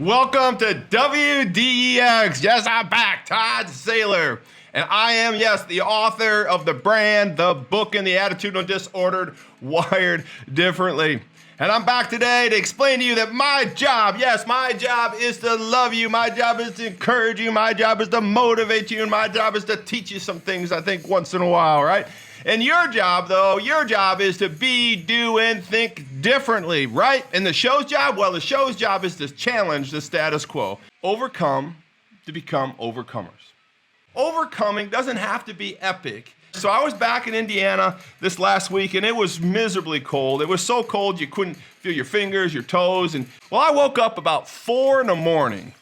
Welcome to WDEX. Yes, I'm back, Todd Saylor. And I am, yes, the author of the brand, the book, and the Attitudinal Disordered, Wired Differently. And I'm back today to explain to you that my job, yes, my job is to love you. My job is to encourage you. My job is to motivate you. And my job is to teach you some things, I think, once in a while, right? And your job, though, your job is to be, do, and think differently, right? And the show's job, well, the show's job is to challenge the status quo. Overcome to become overcomers. Overcoming doesn't have to be epic. So I was back in Indiana this last week, and it was miserably cold. It was so cold you couldn't feel your fingers, your toes. And well, I woke up about 4 a.m.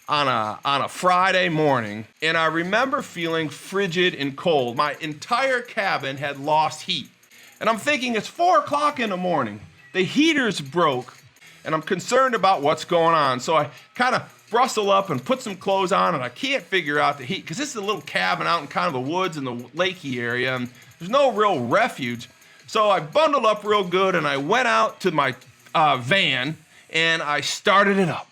on a Friday morning, and I remember feeling frigid and cold. My entire cabin had lost heat. And I'm thinking, it's 4 o'clock in the morning. The heater's broke, and I'm concerned about what's going on. So I kind of rustle up and put some clothes on, and I can't figure out the heat, because this is a little cabin out in kind of the woods in the lakey area, and there's no real refuge. So I bundled up real good, and I went out to my van, and I started it up.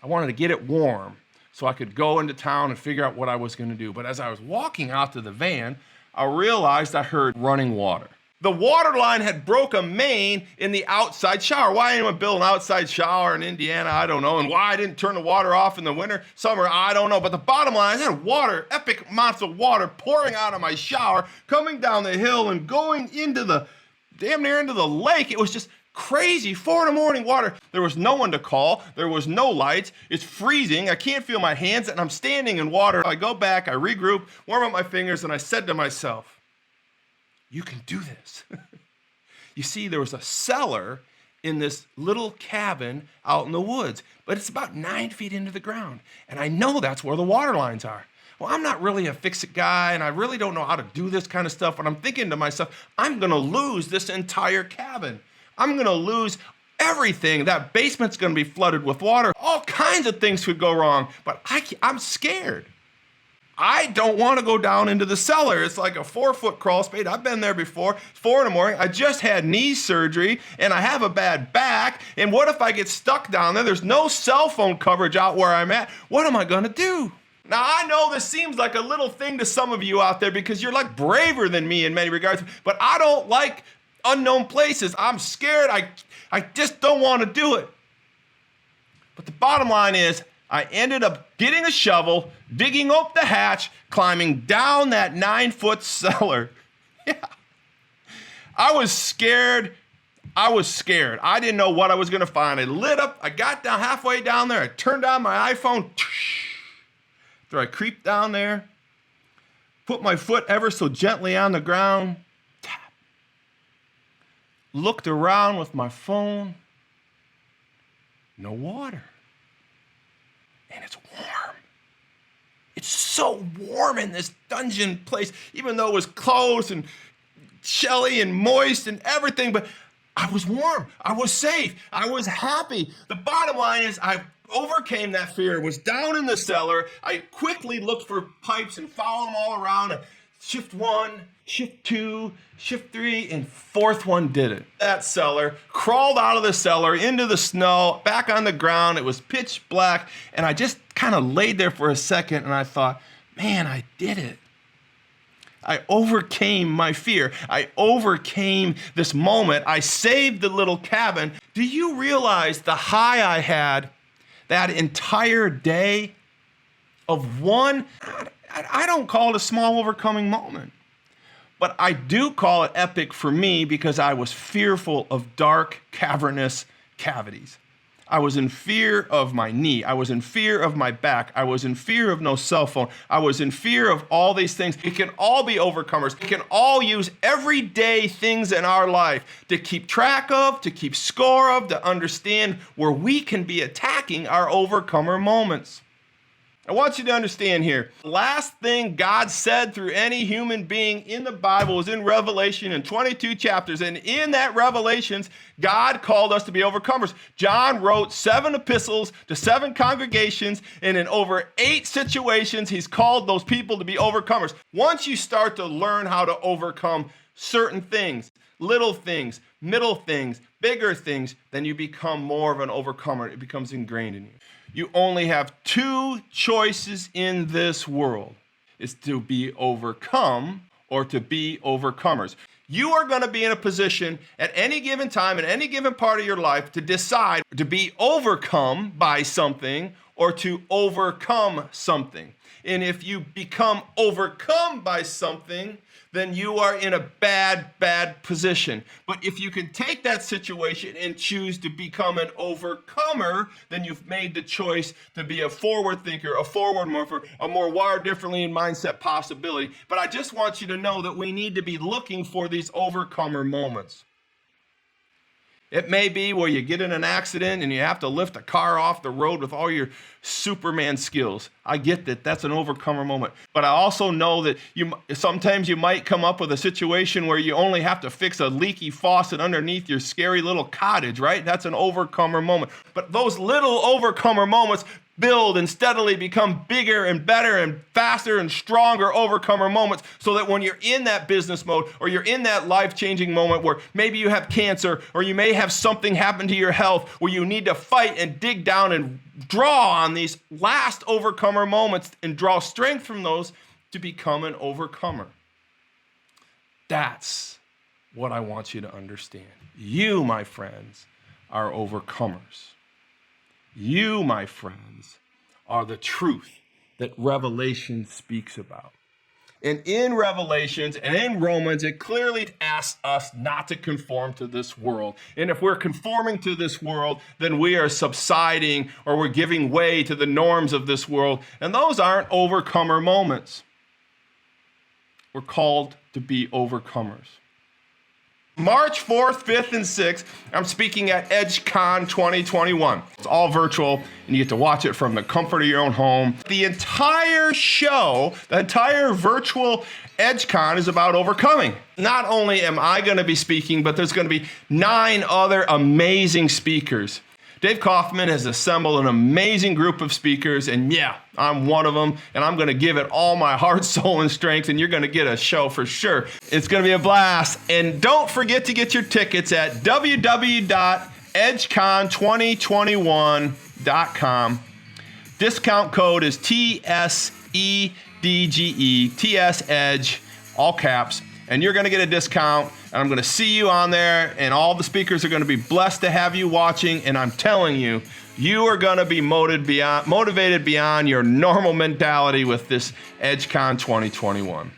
I wanted to get it warm so I could go into town and figure out what I was going to do. But as I was walking out to the van, I realized I heard running water. The water line had broke a main in the outside shower. Why anyone build an outside shower in Indiana, I don't know. And why I didn't turn the water off in the winter, summer, I don't know. But the bottom line, I had water, epic amounts of water pouring out of my shower, coming down the hill and going into the, damn near into the lake. It was just crazy. 4 a.m. water. There was no one to call. There was no lights. It's freezing. I can't feel my hands, and I'm standing in water. I go back, I regroup, warm up my fingers, and I said to myself, you can do this. You see, there was a cellar in this little cabin out in the woods, but it's about 9 feet into the ground, and I know that's where the water lines are. Well, I'm not really a fix-it guy, and I really don't know how to do this kind of stuff, but I'm thinking to myself, I'm going to lose this entire cabin. I'm going to lose everything. That basement's going to be flooded with water. All kinds of things could go wrong, but I'm scared. I don't want to go down into the cellar. It's like a 4-foot crawl space. I've been there before. 4 a.m. I just had knee surgery, and I have a bad back. And what if I get stuck down there? There's no cell phone coverage out where I'm at. What am I going to do? Now, I know this seems like a little thing to some of you out there because you're like braver than me in many regards, but I don't like unknown places. I'm scared. I just don't want to do it. But the bottom line is, I ended up getting a shovel, digging up the hatch, climbing down that 9-foot cellar. Yeah. I was scared. I didn't know what I was going to find. I lit up. I got down halfway down there. I turned on my iPhone. After I creeped down there, put my foot ever so gently on the ground, tap. Looked around with my phone. No water. And it's warm. It's so warm in this dungeon place, even though it was closed and chilly and moist and everything, but I was warm. I was safe. I was happy. The bottom line is I overcame that fear. It was down in the cellar. I quickly looked for pipes and followed them all around. Shift 1, shift 2, shift 3, and 4th one did it. That cellar, crawled out of the cellar, into the snow, back on the ground. It was pitch black, and I just kind of laid there for a second, and I thought, man, I did it. I overcame my fear. I overcame this moment. I saved the little cabin. Do you realize the high I had that entire day of one? I don't call it a small overcoming moment, but I do call it epic for me because I was fearful of dark, cavernous cavities. I was in fear of my knee. I was in fear of my back. I was in fear of no cell phone. I was in fear of all these things. We can all be overcomers. We can all use everyday things in our life to keep track of, to keep score of, to understand where we can be attacking our overcomer moments. I want you to understand here, the last thing God said through any human being in the Bible is in Revelation in 22 chapters. And in that Revelations, God called us to be overcomers. John wrote 7 epistles to 7 congregations, and in over 8 situations, he's called those people to be overcomers. Once you start to learn how to overcome certain things, little things, middle things, bigger things, then you become more of an overcomer. It becomes ingrained in you. You only have two choices in this world. It's to be overcome or to be overcomers. You are going to be in a position at any given time, in any given part of your life, to decide to be overcome by something or to overcome something. And if you become overcome by something, then you are in a bad position. But if you can take that situation and choose to become an overcomer, then you've made the choice to be a forward thinker, a forward mover, a more wired differently in mindset possibility. But I just want you to know that we need to be looking for these overcomer moments. It may be where you get in an accident and you have to lift a car off the road with all your Superman skills. I get that. That's an overcomer moment. But I also know that sometimes you might come up with a situation where you only have to fix a leaky faucet underneath your scary little cottage, right? That's an overcomer moment. But those little overcomer moments build and steadily become bigger and better and faster and stronger overcomer moments, so that when you're in that business mode or you're in that life-changing moment where maybe you have cancer or you may have something happen to your health where you need to fight and dig down and draw on these last overcomer moments and draw strength from those to become an overcomer. That's what I want you to understand. You, my friends, are overcomers. You, my friends, are the truth that Revelation speaks about. And in Revelations and in Romans, it clearly asks us not to conform to this world. And if we're conforming to this world, then we are subsiding or we're giving way to the norms of this world. And those aren't overcomer moments. We're called to be overcomers. March 4th, 5th, and 6th, I'm speaking at Edgecon 2021. It's all virtual, and you get to watch it from the comfort of your own home. The entire show, the entire virtual Edgecon is about overcoming. Not only am I going to be speaking, but there's going to be 9 other amazing speakers. Dave Kaufman has assembled an amazing group of speakers, and yeah, I'm one of them, and I'm going to give it all my heart, soul, and strength, and you're going to get a show for sure. It's going to be a blast, and don't forget to get your tickets at www.edgecon2021.com. Discount code is TSEDGE, TS Edge, all caps. And you're going to get a discount, and I'm going to see you on there, and all the speakers are going to be blessed to have you watching, and I'm telling you, you are going to be motivated beyond your normal mentality with this Edgecon 2021.